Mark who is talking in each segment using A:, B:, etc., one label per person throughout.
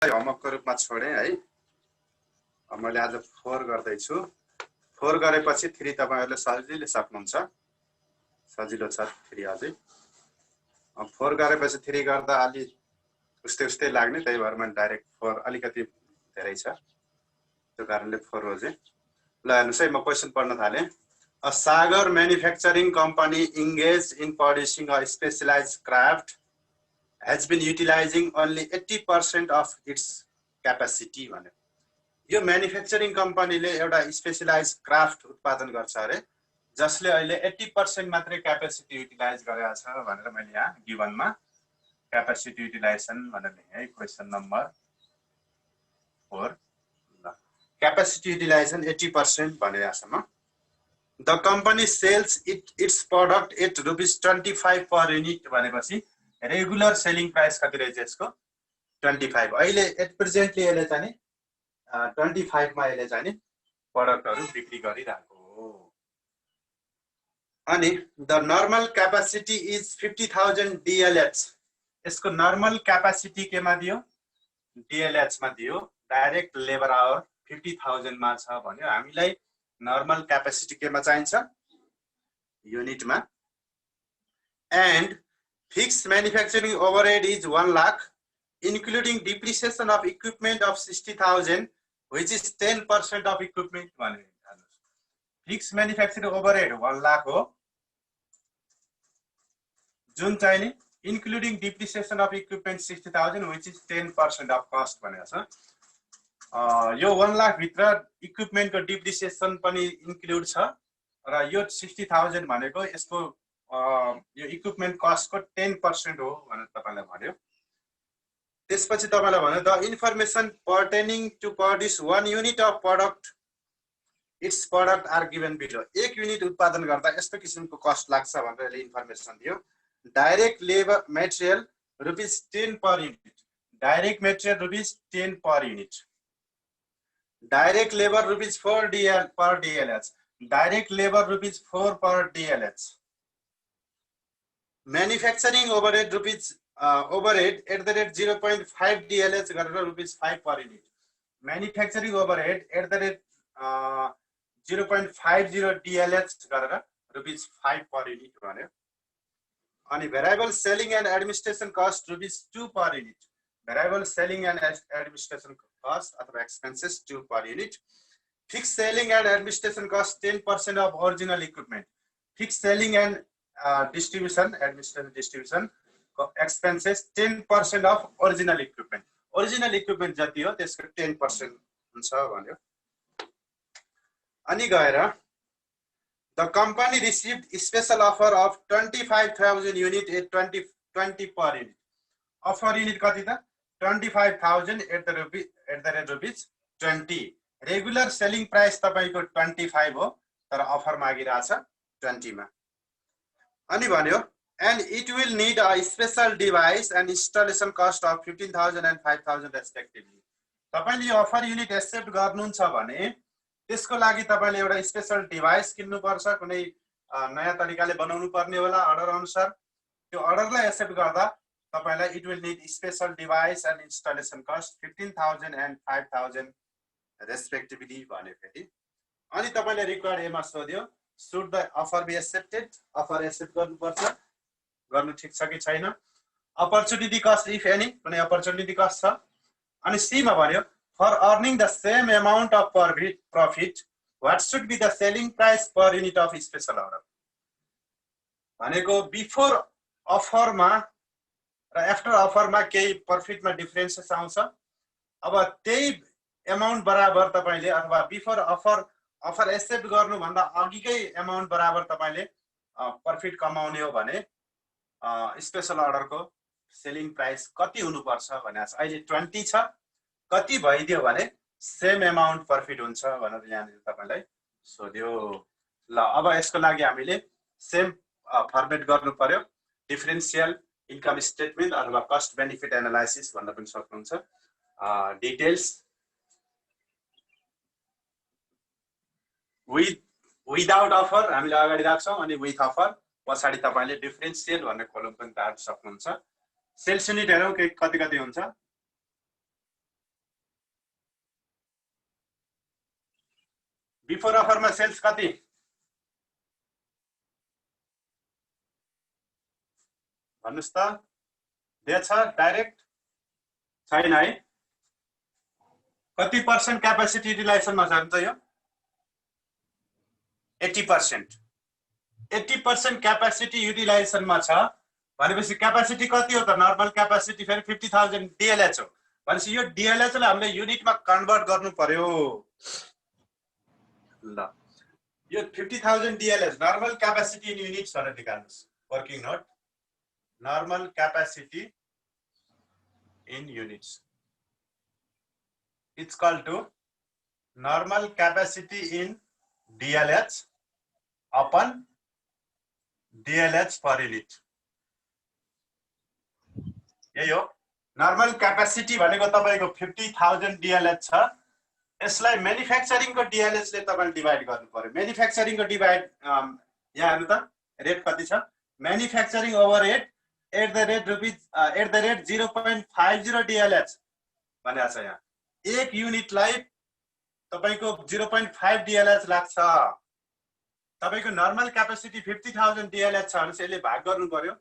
A: होमवर्कको रूपमा छोडेँ है। मैले आज 4 गर्दैछु। 4 गरेपछि 3 तपाईहरुले सजिलै सक्नुहुन्छ। सजिलो छ 3 अझै। 4 गरेपछि 3 गर्दा अलि उस्तै लाग्ने, त्यही भएर मैले डाइरेक्ट 4 अलिकति धेरै छ, त्यो कारणले 4 रोजे। ल हेर्नुस् है, म क्वेशन पढ्न थालेँ। A Sagar manufacturing company engaged in producing a specialized craft has been utilizing only 80% of its capacity भने। यो म्यानुफ्याक्चरिङ कम्पनीले एउटा स्पेशलाइज क्राफ्ट उत्पादन गर्छ अरे, जसले अहिले 80% मात्रै क्यापेसिटी युटिलाइज गरेको छ भनेर मैले यहाँ गिभनमा क्यापेसिटी युटिलाइजेसन भनेर लेखेँ है। क्वेशन नम्बर 4 ल capacity utilization 80% भनेसम्म। The company sells its product at ₹25 per unit भनेपछि रेगुलर सेलिङ प्राइस कति रहेछ यसको 25। अहिले एट प्रेजेन्टली यसले चाहिँ नि 25 मा यसले चाहिँ नि प्रोडक्टहरु बिक्री गरिरहेको हो। अनि the normal capacity is 50,000 DLH। यसको नर्मल क्यापेसिटी केमा दियो DLH मा दियो। डाइरेक्ट लेबर आवर 50,000 मा छ भन्यो। हामीलाई नर्मल क्यापेसिटी केमा चाहिन्छ युनिटमा। And fixed manufacturing overhead is 1 lakh including depreciation of equipment of 60,000 which is 10% of equipment भने। फिक्स्ड म्यानुफ्याक्चरिङ ओभरहेड 1 लाख हो, जुन चाहिँ नि including depreciation of equipment 60,000 which is 10% of cost भनेको छ। यो 1 लाख भित्र इक्विपमेन्टको डिप्रिसिएसन पनि इन्क्लुड छ र यो 60,000 भनेको यसको यो इक्विपमेन्ट कस्टको 10% हो भनेर तपाईलाई भन्यो। त्यसपछि तपाईलाई भन्यो the information pertaining to produce 1 unit of product its product are given below. 1 unit उत्पादन गर्दा यस्तो किसिमको कस्ट लाग्छ भनेर यसले इन्फर्मेसन दियो। Direct labour material ₹10 per unit. Direct material ₹10 per unit. Direct labour ₹4 per DLH। Direct labour ₹4 per DLH। Manufacturing overhead overhead @0.5 DLH गरेर ₹5 per unit. Manufacturing overhead @0.50 DLH गरेर ₹5 पर युनिट भन्यो। अनि variable selling and administration cost ₹2 per unit. Variable selling and administration cost अथवा expenses 2 per unit. Fixed selling and administration cost 10% of original equipment. Fixed selling and distribution administration distribution expenses 10% of original equipment. Original equipment जति हो त्यसको 10% हुन्छ भन्यो। अनि गएर the company received special offer of 25,000 unit at 20 per unit. Offer unit कति त 25,000 ₹20। Regular selling price तपाईको 25 हो, तर अफर मागिरहेछ 20 मा। अनि भन्यो and it will need a special device and installation cost of 15,000 and 5,000 respectively। तपाईले यो अफर युनिट एक्सेप्ट गर्नुहुन्छ भने त्यसको लागि तपाईले एउटा स्पेशल डिभाइस किन्नु पर्छ, कुनै नयाँ तरिकाले बनाउनु पर्ने होला अर्डर अनुसार। त्यो अर्डरलाई एक्सेप्ट गर्दा तपाईलाई it will need special device and installation cost 15,000 and 5,000 respectively भन्यो फेरि। अनि तपाईले रिक्वायर्ड एमा सोध्यो should the offer be accepted। Offer accept गर्नुपर्छ, गर्नु ठीक छ कि छैन। अपर्चुनिटी कस्ट इफ एनी, कुनै अपर्चुनिटी कस्ट छ। अनि सी मा भन्यो for earning the same amount of profit what should be the selling price per unit of special order. भनेको बिफोर अफरमा र आफ्टर अफरमा केही प्रॉफिटमा डिफरेन्सेस आउँछ। अब त्यही अमाउन्ट बराबर तपाईले अथवा बिफोर अफर एक्सेप्ट गर्नु भन्दा अघिकै अमाउन्ट बराबर तपाईले प्रॉफिट कमाउने हो भने स्पेशल अर्डरको सेलिङ प्राइस कति हुनुपर्छ भने अहिले 20 छ, कति भइदियो भने सेम अमाउन्ट प्रॉफिट हुन्छ भनेर यहाँ तपाईलाई सोध्यो। ल अब यसको लागि हामीले सेम फर्मेट गर्नु पर्यो। डिफरेन्शियल इन्कम स्टेटमेन्ट अथवा कस्ट बेनिफिट एनालाइसिस भन्न पनि सक्नुहुन्छ। डिटेल्स विदाउट अफर हामीले अगाडि राख्छौं अनि विथ अफर पछाडी तपाईले डिफरेन्शियल भन्ने कोलम पनि राख्न सक्नुहुन्छ। सेल्स युनिट हेरौं कति कति हुन्छ। बिफोर अफरमा सेल्स कति भन्नुस् त दिएछ डाइरेक्ट छैन है कति पर्सेन्ट क्यापेसिटी युटिलाइजेसनमा छ त यो 80% 80% क्यापेसिटी युटिलाइजेसनमा छ भनेपछि क्यापेसिटी कति हो त नर्मल क्यापेसिटी फेरि 50,000 DLH हो भनेपछि यो DLH लाई हामीले युनिटमा कन्भर्ट गर्नु पर्यो ल यो 50,000 DLH normal capacity in units भनेर निकाल्नुस् working note normal capacity in units it's called to normal capacity in DLH upon DLH per unit. यही हो नर्मल क्यापेसिटी भनेको तपाईको 50,000 DLH छ यसलाई म्यानुफ्याक्चरिङको DLH ले तपाईले डिवाइड गर्नु पर्यो म्यानुफ्याक्चरिङको डिवाइड यहाँ हेर्नु त रेट कति छ म्यानुफ्याक्चरिङ ओभरहेड @ 0.50 DLH भनेको छ यहाँ एक युनिटलाई तपाईको 0.5 DLH लाग्छ तपाईको नर्मल क्यापेसिटी 50,000 DLH छ भने यसले भाग गर्नु पर्यो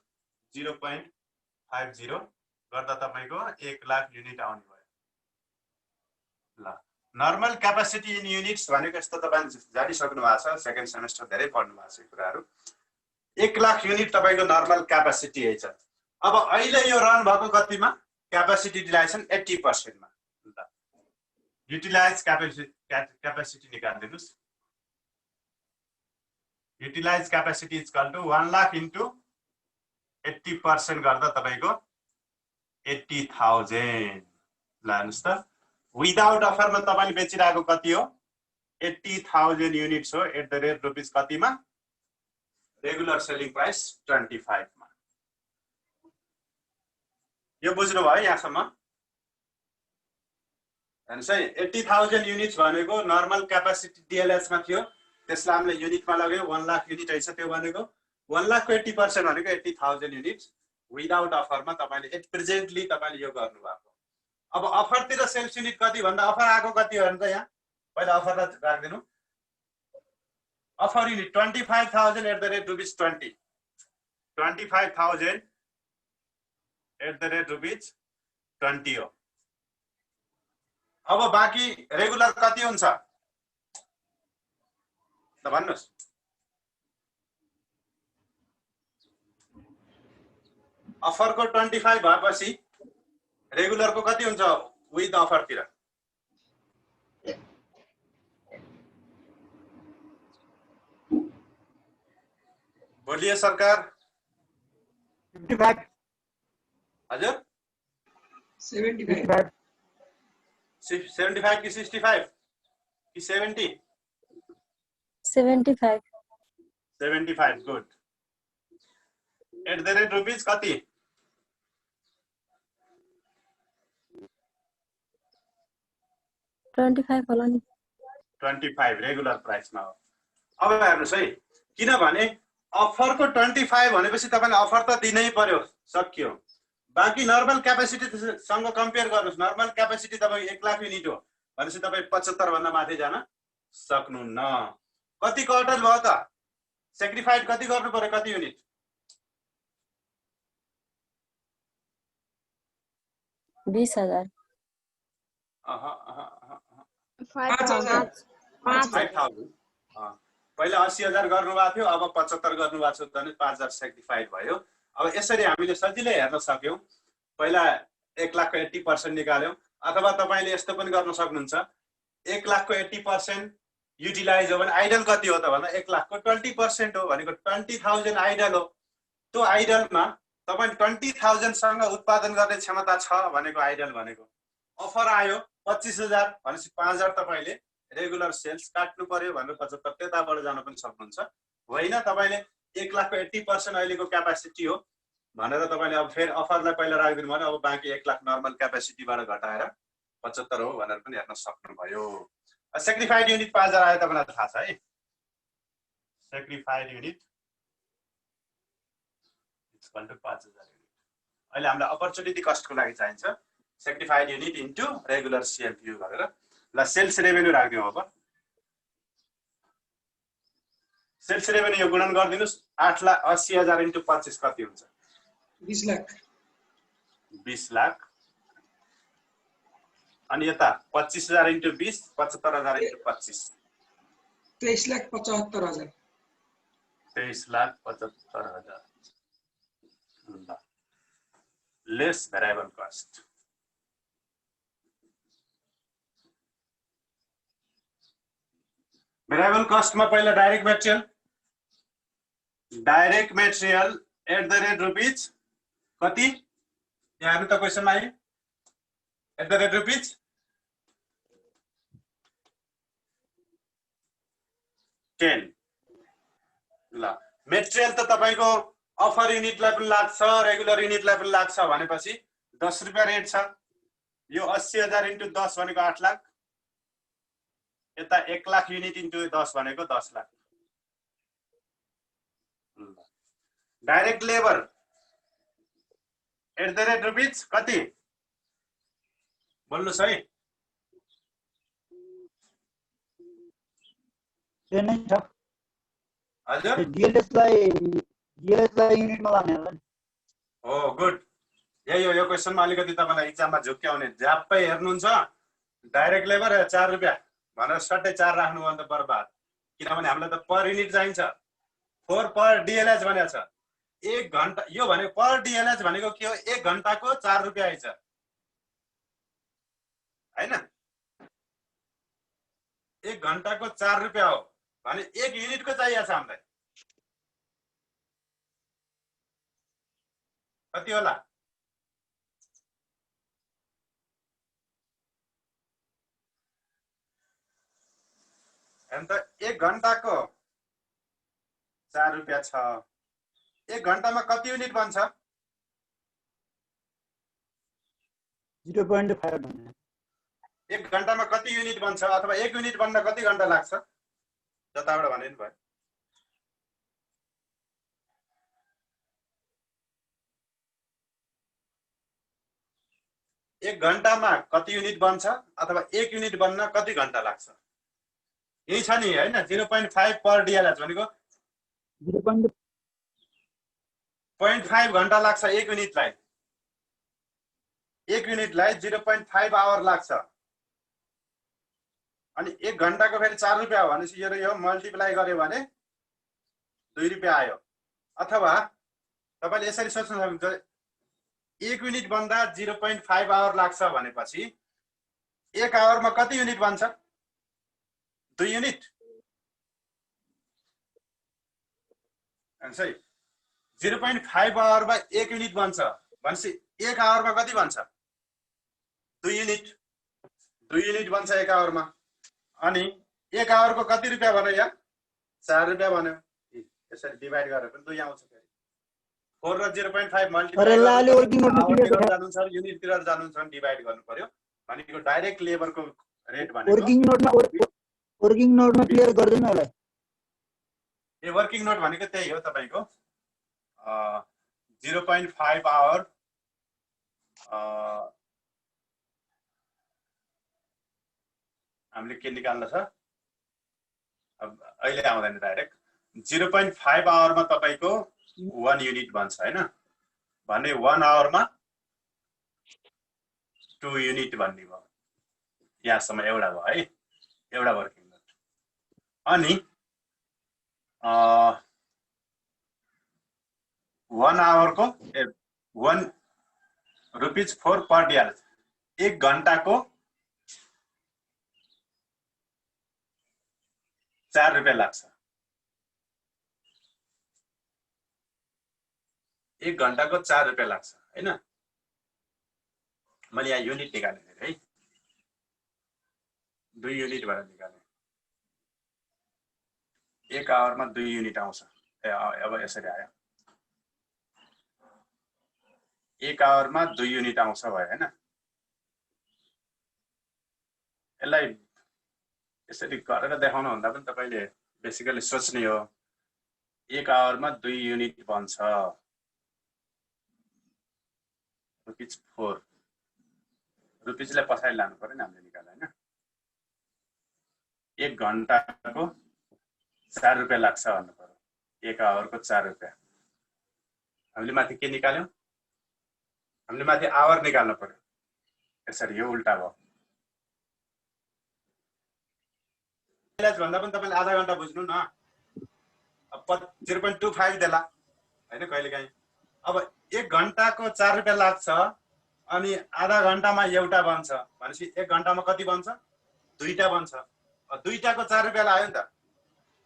A: 0.50 गर्दा तपाईको 1 लाख युनिट आउने भयो ल नर्मल क्यापेसिटी इन युनिट्स भनेको यस्तो तपाईले जानिसक्नु भएको छ सेकेन्ड सेमेस्टर धेरै पढ्नु भएको छ यो कुराहरु 1 लाख युनिट तपाईको नर्मल क्यापेसिटी है छ अब अहिले यो रन भएको कतिमा क्यापेसिटी युटिलाइजेसन 80% मा युटिलाइज क्यापेसिटी निकाल्दिनुस् utilize capacity is equal to 1 lakh into 80% गर्दा तपाईको 80,000 लानुस् त विदाउट अफरमा तपाईले बेचिरहेको कति हो 80,000 युनिट्स हो @ कतिमा रेगुलर सेलिङ प्राइस 25 मा यो बुझ्नु भयो यहाँसम्म हेर्नुस् है 80,000 युनिट्स भनेको नर्मल क्यापेसिटी DLH मा थियो त्यसलाई हामीले युनिटमा लाग्यो 1 लाख युनिट हैछ त्यो भनेको 1 लाखको 80% भनेको 80,000 युनिट्स विदाउट अफरमा तपाईले एट प्रेजेन्टली तपाईले यो गर्नु भएको अब अफरतिर सेल्स युनिट कति भन्दा अफर आको कति हो त यहाँ पहिला अफरलाई राख्दिनु अफर युनिट 25,000 @ ₹20 25,000 @ ₹20 हो अब बाकी रेगुलर कति हुन्छ त भन्नुस् अफर को 25 भएपछि रेगुलर को कति हुन्छ विथ अफर तिर बोलिए सरकार
B: 55
A: हजुर
B: 75
A: 75 कि 65 कि 70
C: 75
A: 75 गुड @ कति
C: होला नि
A: 25 रेगुलर प्राइसमा हो अब हेर्नुस् है किनभने अफरको 25 भनेपछि तपाईले अफर त दिनै पर्यो सक्यो बाकी नर्मल क्यापेसिटी सँग कम्पेयर गर्नुस् नर्मल क्यापेसिटी तपाईको 1 लाख युनिट हो भनेपछि तपाई 75 भन्दा माथि जान सक्नुहुन्न कति क्वार्टर भयो त सेक्रिफाइड कति गर्नु पर्यो कति युनिट
C: 20,000
A: 5,000 पहिला 80,000 गर्नु भएको थियो अब 75 गर्नु भएको छ भने 5,000 सेक्रिफाइड भयो अब यसरी हामीले सजिलै हेर्न सक्यौं पहिला 1 लाखको 80% निकाल्यौं अथवा तपाईले यस्तो पनि गर्न सक्नुहुन्छ 1 लाखको 80% युटिलाइज हो भने आइडल कति हो त भन्दा 1 लाखको 20% हो भनेको 20,000 आइडल हो त्यो आइडलमा तपाईले 20,000 सँग उत्पादन गर्ने क्षमता छ भनेको आइडल भनेको अफर आयो 25,000 भनेपछि 5,000 तपाईले रेगुलर सेल्स काट्नु पर्यो भनेर 75 त्यताबाट जान पनि सक्नुहुन्छ होइन तपाईले 1 लाखको 80% अहिलेको क्यापेसिटी हो भनेर तपाईले अब फेरि अफरलाई पहिला राख्दिनु भने अब बाँकी 1 लाख नर्मल क्यापेसिटीबाट घटाएर 75 हो भनेर पनि हेर्न सक्नुभयो सेक्रिफाइड युनिट 5,000 आयो तपाईलाई थाहा छ है सेक्रिफाइड युनिट इक्वल टु 5,000 युनिट अहिले हामीलाई अपर्चुनिटी कस्टको लागि चाहिन्छ सेक्रिफाइड युनिट इन्टु रेगुलर CFU गरेर ल सेल्स रेभेन्यू राख्दियौ अब सेल्स रेभेन्यू यो गुणन गरिदिनुस् 8,80,000 इन्टु 25 कति हुन्छ
D: 20 लाख
A: 20 लाख अनि यता 25,000 into 20 75,000 into 25
D: 23,75,000
A: 23,75,000 lace variable cost variable कस्टमा पहिला डाइरेक्ट मेटेरियल @ कति यहाँ हेर्नु त क्वेसनमा आयो @ ₹10 ल मेटेरियल त तपाईको अफर युनिटलाई पनि लाग्छ रेगुलर युनिटलाई पनि लाग्छ भनेपछि 10 रुपैयाँ रेट छ यो 80,000 इन्टु 10 भनेको 8 लाख यता 1 लाख युनिट इन्टु 10 भनेको 10 लाख डाइरेक्ट लेबर @ कति बोल्नुस् है
B: 10 नै छ
A: हजुर
B: डीएलएस लाई युनिटमा लाने होला नि
A: हो गुड यही हो यो क्वेसनमा अलिकति तपाईलाई एक्जाममा झुक्क्याउने झ्याप्पै हेर्नुहुन्छ डाइरेक्ट लेबर 4 रुपैयाँ भनेर सट्टै 4 राख्नु भने त बर्बाद किनभने हामीलाई त पर युनिट चाहिन्छ 4 पर डीएलएच भनेको छ 1 घण्टा यो भने पर डीएलएच भनेको के हो 1 घण्टाको 4 रुपैयाँ आइछ हैन 1 घण्टाको 4 रुपैयाँ हो भने 1 युनिटको चाहिएको छ हामीलाई कति होला अन्त 1 घण्टाको 4 रुपैयाँ छ 1 घण्टामा कति युनिट बन्छ
B: 0.5 भन्ने
A: 1 घण्टामा कति युनिट बन्छ अथवा 1 युनिट बन्न कति घण्टा लाग्छ जताबाट भने नि भयो 1 घण्टामा कति युनिट बन्छ अथवा 1 युनिट बन्न कति घण्टा लाग्छ यही छ नि हैन 0.5 पर डीएलएच भनेको 0.5 घण्टा लाग्छ 1 युनिटलाई 0.5 आवर लाग्छ अनि 1 घण्टाको फेरि 4 रुपैयाँ हो भनेपछि यो मल्टिप्लाई गर्यो भने 2 रुपैयाँ आयो अथवा तपाईले यसरी सोच्न सक्नुहुन्छ 1 युनिट बन्दा 0.5 आवर लाग्छ भनेपछि 1 आवरमा कति युनिट बन्छ 2 युनिट सही 0.5 आवरमा 1 युनिट बन्छ भनेपछि 1 आवरमा कति बन्छ 2 युनिट बन्छ 1 आवरमा अनि 1 आवरको कति रुपैयाँ भन्यो यहाँ 4 रुपैयाँ भन्यो यसरी डिभाइड गरेर पनि 2 आउँछ फेरि 4 र 0.5 मल्टिप्लाई युनिटतिर जानुहुन्छ भने डिभाइड गर्नु पर्यो भनेको डाइरेक्ट लेबरको रेट भनेको
B: वर्किङ नोटमा क्लियर गर्दैन होला
A: ए वर्किङ नोट भनेको त्यही हो तपाईको 0.5 आवर हामीले के निकाल्नु छ अब अहिले आउँदैन डाइरेक्ट 0.5 आवरमा तपाईको 1 युनिट बन्छ हैन भने 1 आवरमा 2 युनिट भन्ने भयो यहाँसम्म एउटा भयो है एउटा वर्किङ नोट अनि 1 आवरको 1 रुपीज 4 पर डीएल 1 घण्टाको 4 रुपैयाँ लाग्छ 1 घण्टाको 4 रुपैयाँ लाग्छ हैन मैले यहाँ युनिट निकाले है 2 युनिट भएर निकाले 1 आवरमा 2 युनिट आउँछ अब यसरी आयो 1 आवरमा 2 युनिट आउँछ भयो हैन यसलाई यसरी गरेर देखाउनु भन्दा पनि तपाईले बेसिकली सोच्ने हो 1 आवरमा 2 युनिट बन्छ रुपीज 4 रुपीजलाई पछाडि लानु पर्यो नि हामीले निकाल्दा हैन 1 घण्टाको 4 रुपियाँ लाग्छ भन्नु पर्यो, 1 आवरको 4 रुपियाँ। हामीले माथि के निकाल्यौं? हामीले माथि आवर निकाल्नु पर्यो, यसरी यो उल्टा भयो। भन्दा पनि तपाईँले आधा घण्टा बुझ्नु न, 0.25 देला हैन कहिलेकाहीँ। अब 1 घण्टाको 4 रुपियाँ लाग्छ अनि आधा घण्टामा एउटा बन्छ भनेपछि 1 घण्टामा कति बन्छ? 2टा बन्छ। 2टाको 4 रुपियाँ लाग्यो नि त,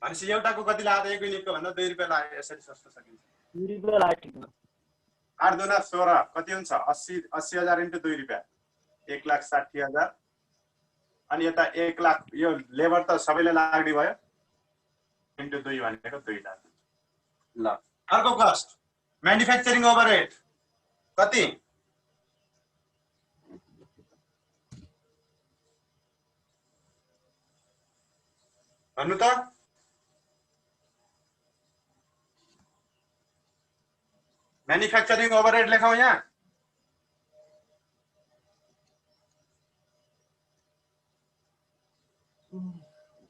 A: भनेपछि एउटाको कति लाग्यो? 1 युनिटको भन्दा 2 रुपियाँ लाग्यो। यसरी सोच्न सकिन्छ।
B: 2 रुपियाँ लाग्यो।
A: 8 दुना 16 कति हुन्छ? 80,000 इन्टु 2 रुपियाँ 1,60,000। अनि यता 1 लाख, यो लेबर त सबैले लाग्ने भयो, इन्टु 2 भनेको 2 लाख। ल अर्को कस्ट म्यानुफ्याक्चरिङ ओभरहेड कति? भन्नु त? म्यानुफ्याक्चरिङ ओभरहेड लेखौँ यहाँ।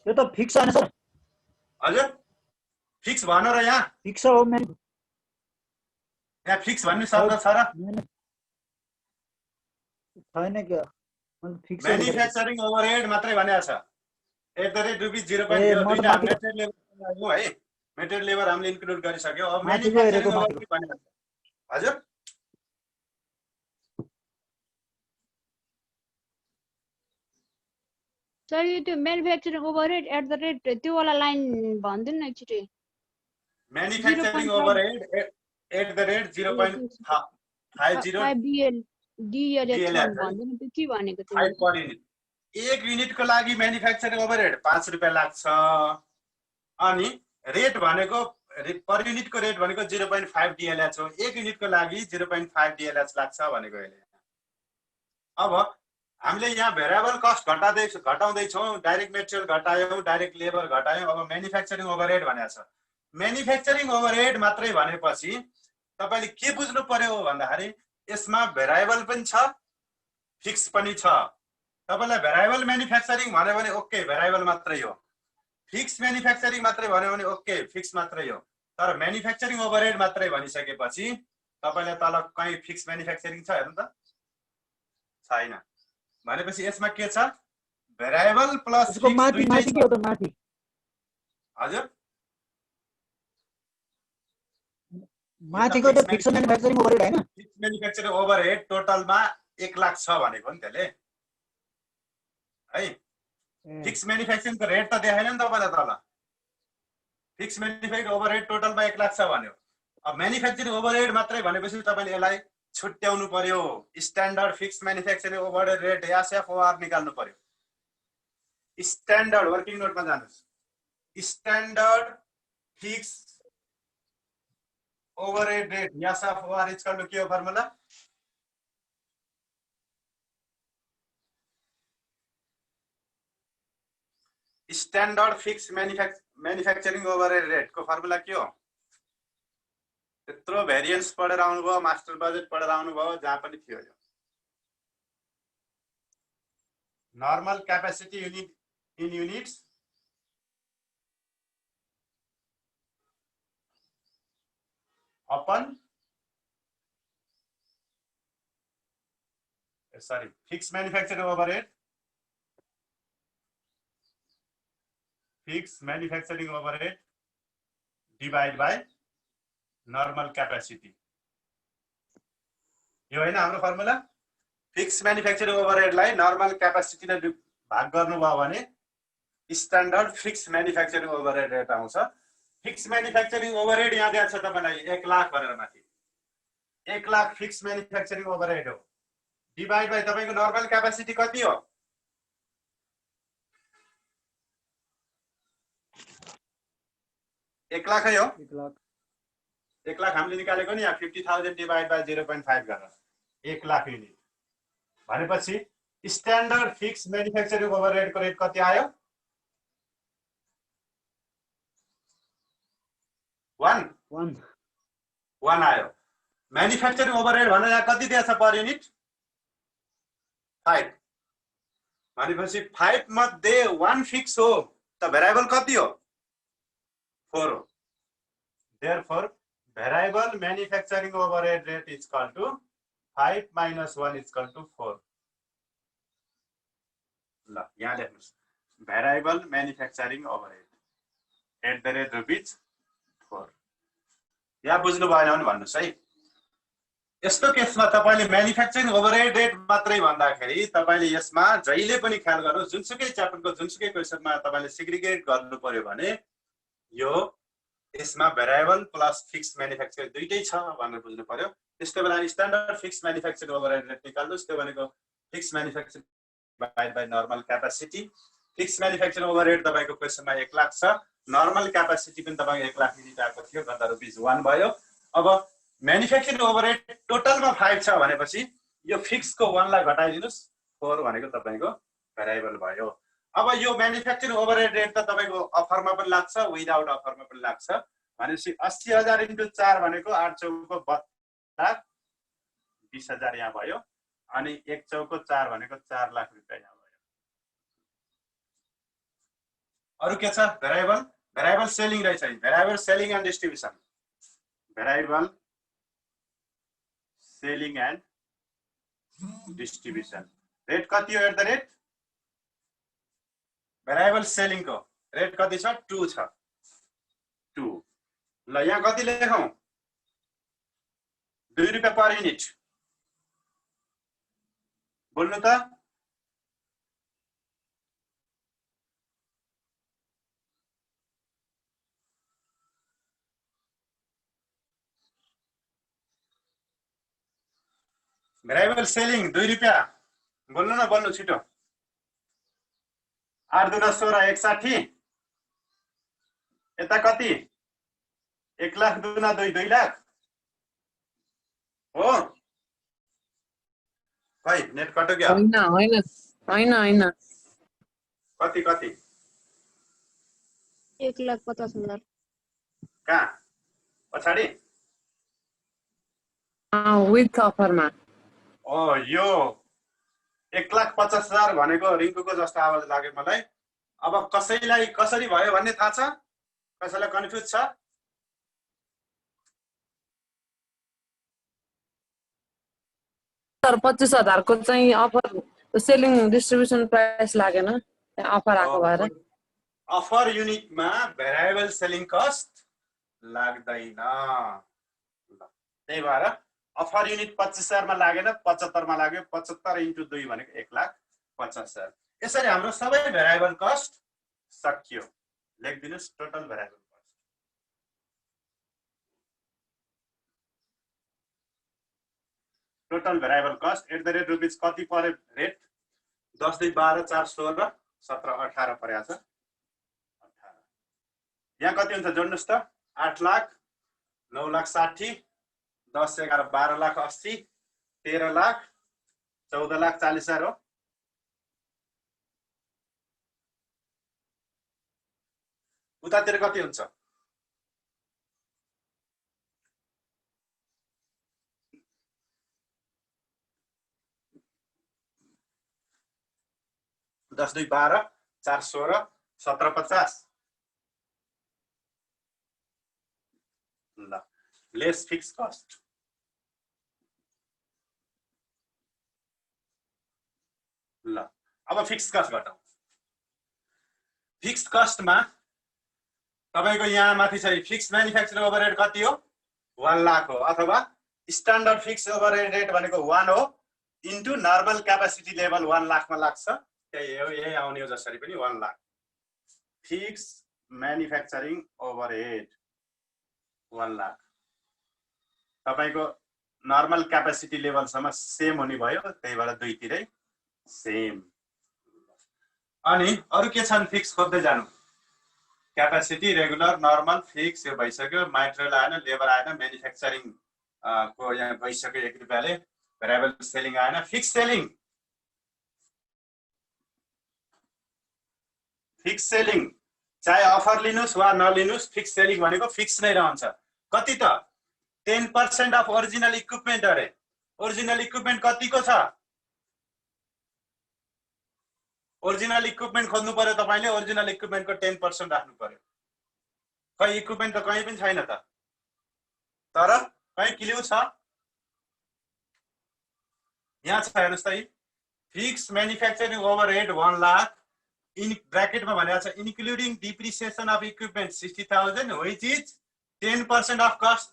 B: यो त फिक्स हैन सर।
A: हजुर फिक्स भन र, यहाँ
B: फिक्स हो मैन।
A: यहाँ फिक्स भन्ने शब्द छ र?
B: छैन क्या, मतलब फिक्स
A: म्यानुफ्याक्चरिङ ओभरहेड मात्रै भनेको छ। @ ₹0.0 दुईटा मेटेरियल लेबर लाग्यो है, मेटेरियल लेबर हामीले इन्क्लुड गरिसक्यो। अब म्यानुफ्याक्चरिङ ओभरहेड भनेको छ। हजुर
D: सर यो त्यो म्यानुफ्याक्चरिङ ओभरहेड @ त्यो वाला लाइन भन्दिनु न एकचोटि।
A: म्यानुफ्याक्चरिङ ओभरहेड @ 0.50
D: भन्दिनु त्यो के भनेको त्यो?
A: 5 पर युनिट। 1 युनिटको लागि म्यानुफ्याक्चरिङ ओभरहेड 5 रुपियाँ लाग्छ। अनि रेट भनेको पर युनिटको रेट भनेको 0.5 DLH हो। 1 युनिटको लागि 0.5 DLH लाग्छ भनेको अहिले। अब हामीले यहाँ भेरिएबल कस्ट घटाउँदैछौँ, डाइरेक्ट मेटेरियल घटायौँ, डाइरेक्ट लेबर घटायौँ। अब म्यानुफ्याक्चरिङ ओभरहेड भनेको छ। म्यानुफ्याक्चरिङ ओभरहेड मात्रै भनेपछि तपाईले के बुझ्नु पर्यो भन्दाखेरि यसमा भेरिएबल पनि छ, फिक्स पनि छ। तपाईलाई भेरिएबल म्यानुफ्याक्चरिङ भन्यो भने ओके भेरिएबल मात्रै हो, फिक्स म्यानुफ्याक्चरिङ मात्रै भन्यो भने ओके फिक्स मात्रै हो। तर म्यानुफ्याक्चरिङ ओभरहेड मात्रै भनिसकेपछि तपाईलाई तल कहीँ फिक्स म्यानुफ्याक्चरिङ छ हेर्नु त? छैन। भनेपछि यसमा के छ? भेरिएबल प्लस फिक्स दुईटै छ। हजुर
B: माथिको त फिक्स म्यानुफ्याक्चरिङ ओभरहेड हैन?
A: फिक्स म्यानुफ्याक्चरिङ ओभरहेड टोटलमा 1 लाख छ भनेको नि त्यसले है। फिक्स म्यानुफ्याक्चरिङको रेट त देखाएन नि तपाईलाई तल। फिक्स म्यानुफ्याक्चरिङ ओभरहेड टोटलमा 1 लाख छ भन्यो। अब म्यानुफ्याक्चरिङ ओभरहेड मात्रै भनेपछि तपाईले यसलाई छुट्याउनु पर्यो। Standard fix manufacturing overhead rate SFOR निकाल्नु पर्यो। स्ट्यान्डर्ड वर्किङ नोटमा जानुस्। Standard fix overhead rate SFOR equal to के हो formula? Standard fix manufacturing overhead rate को फर्मुला के हो? त्यत्रो भेरिएन्स पढेर आउनुभयो, मास्टर बजेट पढेर आउनुभयो, जहाँ पनि थियो यो। Normal capacity unit in units upon fix manufacturing overhead divide by normal capacity. यो हैन हाम्रो फर्मुला? फिक्स म्यानुफ्याक्चरिङ ओभरहेडलाई नर्मल क्यापेसिटीले भाग गर्नुभयो भने standard fix manufacturing overhead rate आउँछ। फिक्स म्यानुफ्याक्चरिङ ओभरहेड यहाँ दिएको छ तपाईलाई 1 लाख भनेर माथि। 1 लाख फिक्स म्यानुफ्याक्चरिङ ओभरहेड हो। डिवाइड बाई तपाईको नर्मल क्यापेसिटी कति हो? 1 लाखै हो। 1 लाख हामीले निकालेको नि यहाँ 50,000 डिवाइड बाई 0.5 गरेर 1 लाख युनिट भनेपछि स्ट्यान्डर्ड फिक्स म्यानुफ्याक्चरिङ ओभरहेडको रेट कति आयो? 1 आयो। म्यानुफ्याक्चरिङ ओभरहेड भनेर यहाँ कति दिएछ पर युनिट? 5 भनेपछि 5 मध्ये 1 फिक्स हो। त भेरिएबल कति हो? 4 हो therefore variable manufacturing overhead rate is equal to 5 minus 1 is equal to 4 ल यहाँ लेख्नुस् variable manufacturing overhead at the rate rupees 4 यहाँ बुझ्नु भएन भने भन्नुस् है यस्तो केसमा तपाईले म्यानुफ्याक्चरिङ ओभरहेड रेट मात्रै भन्दाखेरि तपाईले यसमा जहिले पनि ख्याल गर्नु जुनसुकै च्याप्टरको जुनसुकै क्वेशनमा तपाईले सेग्रिगेट गर्नु पर्यो भने यो यसमा भेरिएबल प्लस फिक्स म्यानुफ्याक्चरिङ दुईटै छ भनेर बुझ्नु पर्यो त्यस्तो बेला standard fix manufacturing overhead rate निकाल्नुस् त्यो भनेको fix manufacturing divide by normal capacity fix manufacturing overhead तपाईको क्वेशनमा 1 लाख छ नर्मल क्यापासिटी पनि तपाईको 1 लाख युनिट आएको थियो गर्दा रुपीस 1 भयो अब म्यानुफ्याक्चरिङ ओभरहेड टोटलमा 5 छ भनेपछि यो फिक्सको 1 लाई घटाइदिनुस् 4 भनेको तपाईको भेरिएबल भयो अब यो म्यानुफ्याक्चरिङ ओभरहेड रेट त तपाईको अफरमा पनि लाग्छ विदाउट अफरमा पनि लाग्छ भनेपछि 80000 * 4 भनेको 8 चौको 72 लाख 20000 यहाँ भयो अनि 1 चौको 4 भनेको 4 लाख रुपैयाँ यहाँ भयो अरु के छ भेरिएबल सेलिङ रहेछ variable selling and distribution variable selling and distribution rate कति हो at the rate variable selling को रेट कति छ 2 छ 2 ल यहाँ कति लेखौं 2 रुपैयाँ पर युनिट बोल्नु त भेरिएबल सेलिङ 2 रुपैयाँ बोल्नु न बोल्नु छिटो 8 दुना 16 160 यता कति 1 लाख दुना 2 लाख हो खै नेट कट्यो क्या
C: होइन
A: कति
D: 1,50,000
A: कहाँ पछाडी
C: विथ अफरमा
A: ओ यो 1,50,000 भनेको रिङ्कुको जस्तो आवाज लाग्यो मलाई अब कसैलाई कसरी भयो भन्ने थाहा छ कसैलाई कन्फ्युज छ
C: सर 25,000 को चाहिँ अफर सेलिङ डिस्ट्रिब्युसन प्राइस लागेन अफर आको भएर
A: अफर युनिटमा भेरिएबल सेलिङ कस्ट लाग्दैन त्यही भएर अफर युनिट 25,000 मा लागेन 75 मा लाग्यो 75 * 2 भनेको 1,50,000 यसरी हाम्रो सबै भेरिएबल कस्ट सकियो लेख्दिनुस् total variable cost total variable cost at the rate rupees कति पर्यो रेट 10 2 12 4 16 17 18 पर्या छ 18 यहाँ कति हुन्छ जोड्नुस् त 8 लाख 9 लाख 60 10 11 12 लाख 80 13 लाख 14 लाख 40,000 हो उतातिर कति हुन्छ दस 2 12 4 16 17 50 ल लेस फिक्स कस्ट ल अब फिक्स कस्ट घटाउ फिक्स कस्टमा तपाईको यहाँ माथि छ फिक्स म्यानुफ्याक्चरिङ ओभरहेड कति हो 1 लाख हो अथवा स्ट्यान्डर्ड फिक्स ओभरहेड रेट भनेको 1 हो into normal capacity level 1 lakh मा लाग्छ त्यही हो यही आउने हो जसरी पनि 1 lakh fix manufacturing overhead 1 lakh तपाईको नर्मल क्यापासिटी लेभल सम्म सेम हुने भयो त्यही भएर दुईतिरै सेम अनि अरु के छन् फिक्स खोज्दै जानु क्यापासिटी रेगुलर नर्मल फिक्स यो भइसक्यो मटेरियल आएन लेबर आएन म्यानुफ्याक्चरिङ को यहाँ गइसक्यो 1 रुपैयाँले भेरिएबल सेलिङ आएन फिक्स सेलिङ चाहे अफर लिनुस् वा नलिनुस् फिक्स सेलिङ भनेको फिक्स नै रहन्छ कति त 10% अफ ओरिजिनल इक्विपमेन्ट अरे ओरिजिनल इक्विपमेन्ट कतिको छ ओरिजिनल इक्विपमेन्ट खोज्नु पर्यो तपाईले ओरिजिनल इक्विपमेन्टको 10% राख्नु पर्यो खै इक्विपमेन्ट त कहीँ पनि छैन त, तर कहीँ क्लिउ छ यहाँ छ, हेर्नुहोस् त, fix manufacturing overhead 1 lakh in ब्रैकेटमा भनेको छ including depreciation of equipment 60,000 which is 10% of cost.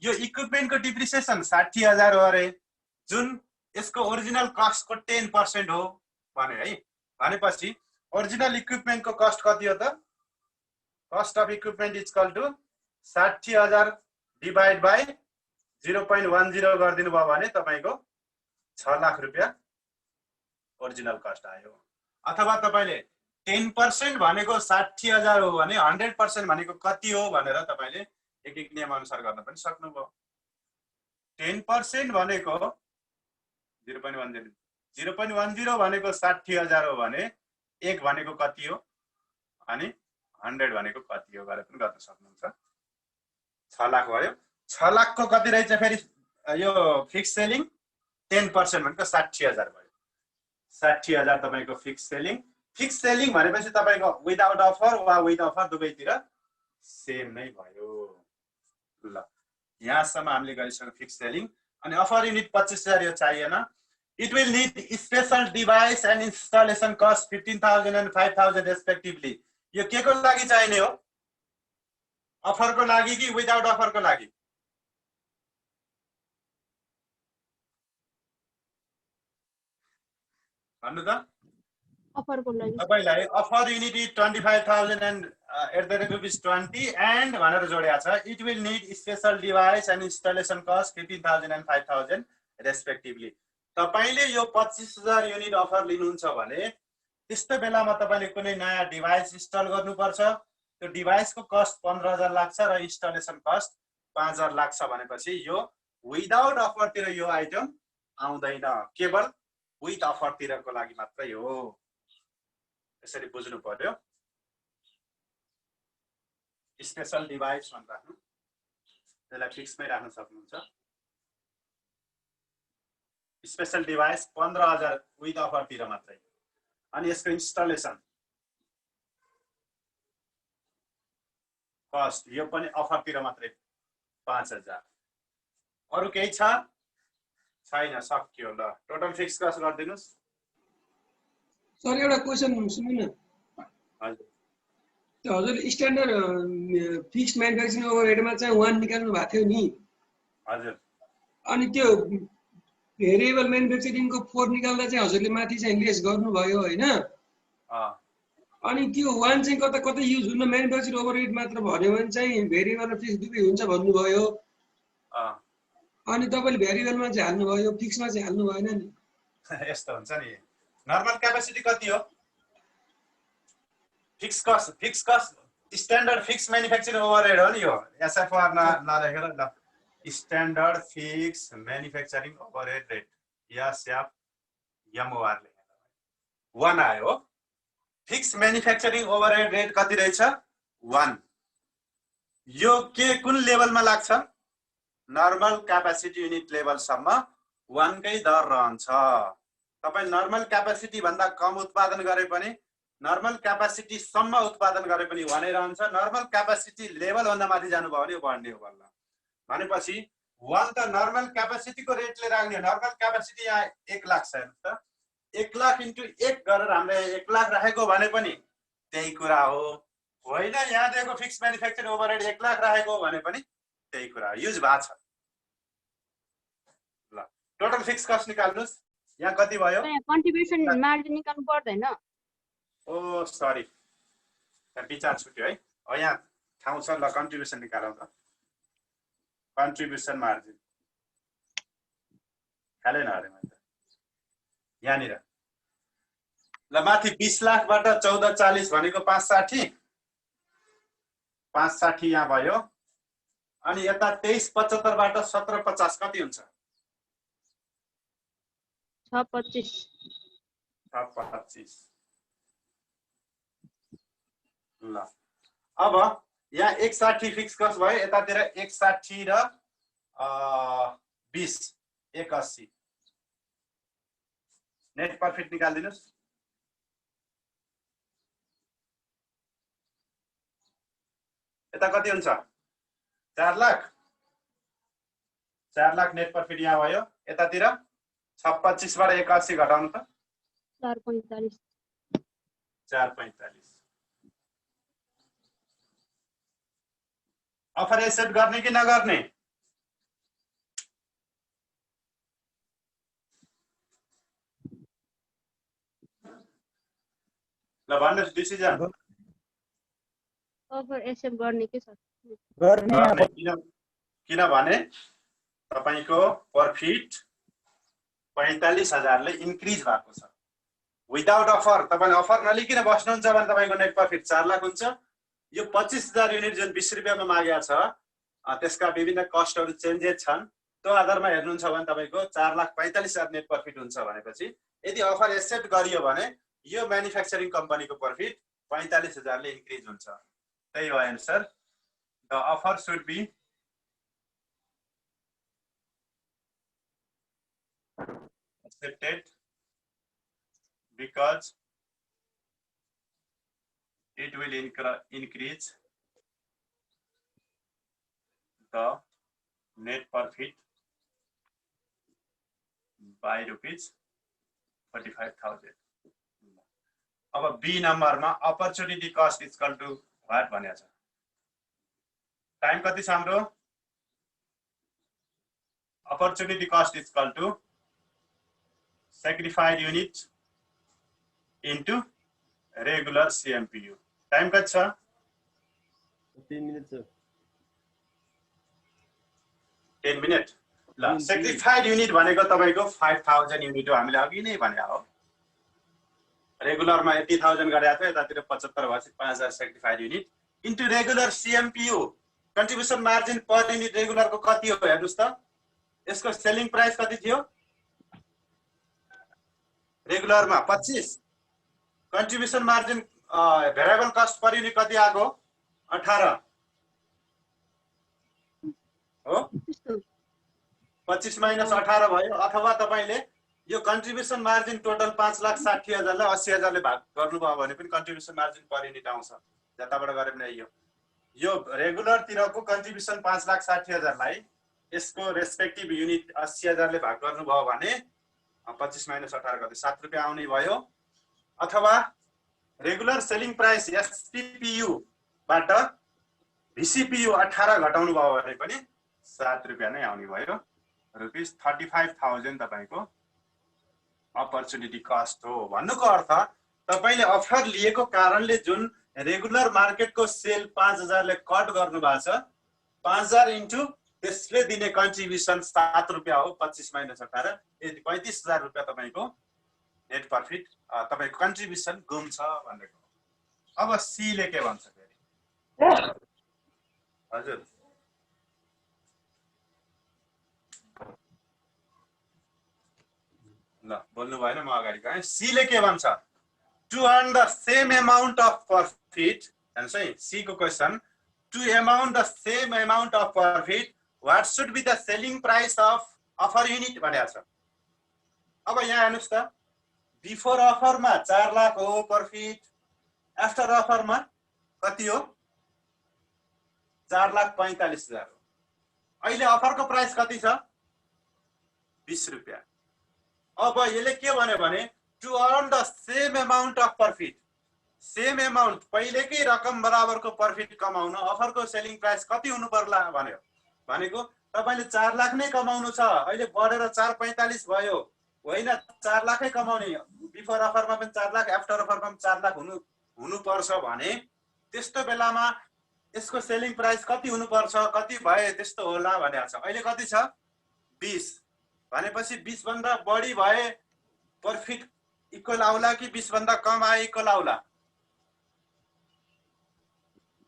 A: यो इक्विपमेन्टको डिप्रिसिएसन 60,000 हो अरे, जुन यसको ओरिजिनल कस्टको 10% हो भने है। भनेपछि ओरिजिनल इक्विपमेन्टको कस्ट कति हो त? Cost of equipment is equal to 60,000 divide by 0.10 गरिदिनु भयो भने तपाईको 6 लाख रुपैयाँ ओरिजिनल कस्ट आयो। अथवा तपाईले 10% भनेको 60,000 हो भने 100% भनेको कति हो भनेर तपाईले एक एक नियम अनुसार गर्न पनि सक्नुभयो। 10% भनेको 0.10 0.10 भनेको 60,000 हो भने 1 भनेको कति हो अनि 100 भनेको कति हो गरेर पनि गर्न सक्नुहुन्छ। 6 लाख भयो। 6 लाखको कति रहेछ फेरि यो फिक्स सेलिङ? 10% भनेको 60,000 भयो। 60,000 तपाईको फिक्स सेलिङ। फिक्स सेलिङ भनेपछि तपाईको विदाउट अफर वा विथ अफर दुवैतिर सेम नै भयो। ल यहाँसम्म हामीले गरिसक्यौं फिक्स सेलिङ। अनि अफर युनिट 25,000 यो चाहिएन। It will need special device and installation cost 15,000 and 5,000 respectively. यो के को लागि चाहिने हो? अफरको लागि कि विदाउट अफरको लागि? भन्नु त।
D: अफरको लागि
A: तपाईलाई offer unit 25,000 and at the rate ₹20 and भनेर जोडिया छ। It will need special device and installation cost 15,000 and 5,000 respectively. तपाईले यो 25,000 युनिट अफर लिनुहुन्छ भने त्यस्तो बेलामा तपाईले कुनै नयाँ डिभाइस इन्स्टल गर्नुपर्छ। त्यो डिभाइसको कस्ट 15,000 लाग्छ र इन्स्टलेसन कस्ट 5,000 लाग्छ भनेपछि यो विदाउट अफरतिर यो आइटम आउँदैन, केवल विथ अफरतिरको लागि मात्रै हो। यसरी बुझ्नु पर्यो। स्पेशल डिभाइस भनेर राख्नु, त्यसलाई फिक्समै राख्न सक्नुहुन्छ। स्पेशल डिभाइस 15,000 विथ अफरतिर मात्रै। अनि यसको इन्स्टलेसन कस्ट यो पनि अफरतिर मात्रै 5,000। अरु केही छ? छैन, सक्यो। ल टोटल फिक्स कस्ट गरिदिनुस्।
E: सर एउटा क्वेशन सुन्नु न।
A: हजुर
E: त्यो हजुरले स्ट्यान्डर्ड फिक्स म्यानुफ्याक्चरिङ ओभरहेडमा चाहिँ 1 निकाल्नु भएको थियो नि।
A: हजुर।
E: अनि त्यो भेरिएबल म्यानुफ्याक्चरिङको 4 निकाल्दा चाहिँ हजुरले माथि चाहिँ लेस गर्नुभयो हैन? अनि त्यो 1 चाहिँ कता कतै युज हुन्न, म्यानुफ्याक्चरिङ ओभरहेड मात्र भन्यो भने चाहिँ भेरिएबल र फिक्स दुवै हुन्छ भन्नुभयो। अनि तपाईले भेरिएबलमा चाहिँ हाल्नुभयो, फिक्समा चाहिँ हाल्नु भएन नि।
A: यस्तो हुन्छ नि। नर्मल क्यापेसिटी कति हो? Fix cost standard fix manufacturing overhead हो नि यो। एसएफआर नलेखेर ल standard fix manufacturing overhead rate SF MoR लेखेर 1 आयो। फिक्स म्यानुफ्याक्चरिङ ओभरहेड रेट कति रहेछ? 1। यो के कुन लेभलमा लाग्छ? नर्मल क्यापेसिटी युनिट लेभलसम्म 1 कै दर रहन्छ। तपाई नर्मल क्यापेसिटी भन्दा कम उत्पादन गरे पनि, नर्मल क्यापेसिटी सम्म उत्पादन गरे पनि 1 नै रहन्छ। नर्मल क्यापेसिटी लेभल भन्दा माथि जानुभयो भने बढ्ने हो बल्ल। भनेपछि 1 त नर्मल क्यापेसिटीको रेटले राख्ने हो। नर्मल क्यापेसिटी यहाँ 1 लाख छ हेर्नुस् त। 1 लाख इन्टु 1 गरेर हामीले 1 लाख राखेको भने पनि त्यही कुरा हो। होइन यहाँ दिएको फिक्स म्यानुफ्याक्चरिङ ओभरहेड 1 लाख राखेको भने पनि त्यही कुरा युज भएको छ। ल टोटल फिक्स कस्ट निकाल्नुस्। यहाँ कति भयो?
D: कन्ट्रिब्युसन मार्जिन निकाल्नु पर्दैन।
A: ओ सरी, विचार छुट्यो है। यहाँ ठाउँ छ। ल कन्ट्रिब्युसन निकालौँ त। कन्ट्रिब्युसन मार्जिन हालेन अरे मैले त यहाँनिर। ल माथि 20 लाखबाट 1440 भनेको 560 यहाँ भयो। अनि यता 2375 बाट 1750 कति हुन्छ?
D: 625।
A: ल अब यहाँ 160 फिक्स कस्ट भयो। यतातिर 160 र 20 180। नेट प्रॉफिट निकाल्दिनुस्। यता कति हुन्छ 4 लाख 4 लाख नेट प्रॉफिट यहाँ भयो यतातिर 25 बाट 81 घटाउनु त
D: 4.45
A: 4.45 अफर एक्सेप्ट गर्ने कि नगर्ने ल भन्नुहोस् डिसिजन
D: अफर एक्सेप्ट गर्ने के छ
B: गर्ने
A: किनभने तपाईको प्रॉफिट 45,000 ले इन्क्रिज भएको छ विदाउट अफर तपाईले अफर नलिकन बस्नुहुन्छ भने तपाईको नेट प्रॉफिट 4 लाख हुन्छ यो 25,000 युनिट जुन 20 रुपैयाँमा मागेको छ त्यसका विभिन्न कस्टहरु चेन्जेस छन् त्यो आधारमा हेर्नुहुन्छ भने तपाईको 4,45,000 नेट प्रॉफिट हुन्छ भनेपछि यदि अफर एक्सेप्ट गरियो भने यो म्यानुफ्याक्चरिङ कम्पनीको प्रॉफिट 45,000 ले इन्क्रिज हुन्छ त्यही हो answer the offer should be accepted because it will increase the net profit by rupees 45,000. अब बी नम्बरमा opportunity cost equal to what भनेको छ टाइम कति छ हाम्रो opportunity cost is equal to sacrificed unit into regular CMPU. Time कति छ
F: 10 minutes sir.
A: 10 minute. ल sacrificed unit भनेको तपाईको 5000 युनिट हो हामीले अघि नै भने हो रेगुलरमा 80,000 गरेको थियो यतातिर 75 भएपछि 5000 sacrificed unit into regular CMPU contribution margin per unit regular को कति हो हेर्नुस् त यसको सेलिङ प्राइस कति थियो रेगुलरमा 25 contribution margin variable cost per unit कति आको 18 हो 25 माइनस 18 भयो अथवा तपाईले यो कन्ट्रिब्युसन मार्जिन टोटल 5,60,000 लाई 80,000 ले भाग गर्नुभयो भने पनि कन्ट्रिब्युसन मार्जिन पर युनिट आउँछ जताबाट गरे पनि यो रेगुलर तिरको कन्ट्रिब्युसन 5,60,000 लाई यसको रेस्पेक्टिभ युनिट 80,000 ले भाग गर्नुभयो भने 25 माइनस 18 कति 7 रुपैयाँ आउने भयो अथवा रेगुलर सेलिङ प्राइस एसपीपीयू बाट भीसीपीयू 18 घटाउनु भयो भने पनि 7 रुपैयाँ नै आउने भयो रुपीस 35,000 तपाईको अपॉर्चुनिटी कस्ट हो भन्नुको अर्थ तपाईले अफर लिएको कारणले जुन रेगुलर मार्केटको सेल 5,000 ले कट गर्नु भएको छ 5,000 इन्टु त्यसले दिने कन्ट्रिब्युसन 7 रुपैयाँ हो 25 माइनस 18 यदि 35,000 रुपैयाँ तपाईको नेट प्रॉफिट तपाईको कन्ट्रिब्युसन गुम्छ भनेको अब सी ले के भन्छ फेरि हजुर ल बोल्नु भएन म अगाडि गएँ सी ले के भन्छ to earn the same amount of profit हेर्नुस् है सी को question to amount the same amount of profit what should be the selling price of offer unit भनेको छ अब यहाँ हेर्नुस् त बिफोर अफर मा 4 लाख हो प्रॉफिट आफ्टर अफर मा कति हो 4,45,000 हो अहिले अफर को प्राइस कति छ 20 रुपैयाँ अब यसले के भन्यो भने to earn the same amount of profit same amount पहिलेकै रकम बराबरको प्रॉफिट कमाउन अफर को सेलिङ प्राइस कति हुनु पर्ला भन्यो भनेको तपाईले 4 लाख नै कमाउनु छ अहिले बढेर 4.45 भयो होइन 4 लाखै कमाउने बिफोर अफरमा पनि 4 लाख आफ्टर अफरमा पनि 4 लाख हुनु पर्छ भने त्यस्तो बेलामा यसको सेलिङ प्राइस कति हुनु पर्छ कति भए त्यस्तो होला भनेको छ अहिले कति छ 20 भनेपछि 20 भन्दा बढी भए प्रॉफिट इक्वल आउला कि 20 भन्दा कम आए इक्वल आउला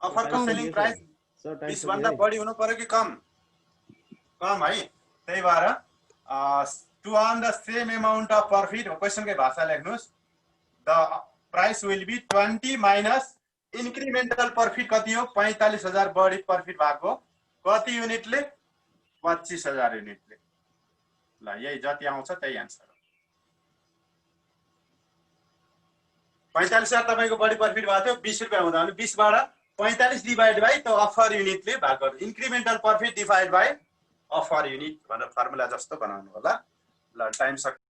A: अफरको सेलिङ प्राइस 20 भन्दा बढी हुनु पर्यो कि कम है त्यही भएर to earn the same amount of profit क्वेशनकै भाषा लेख्नुस् the price will be 20 minus incremental profit कति हो 45,000 बढी प्रॉफिट भएको कति युनिटले 25,000 युनिटले ल यही जति आउँछ त्यही आन्सर हो 45,000 तपाईको बढी प्रॉफिट भएको थियो 20 रुपैयाँ हुँदा भने 20 बाट 45 डिभाइड बाई त्यो अफर युनिटले भाग गर्नु incremental profit divide by offer unit भनेर फर्मुला जस्तो बनाउनु होला ल टाइम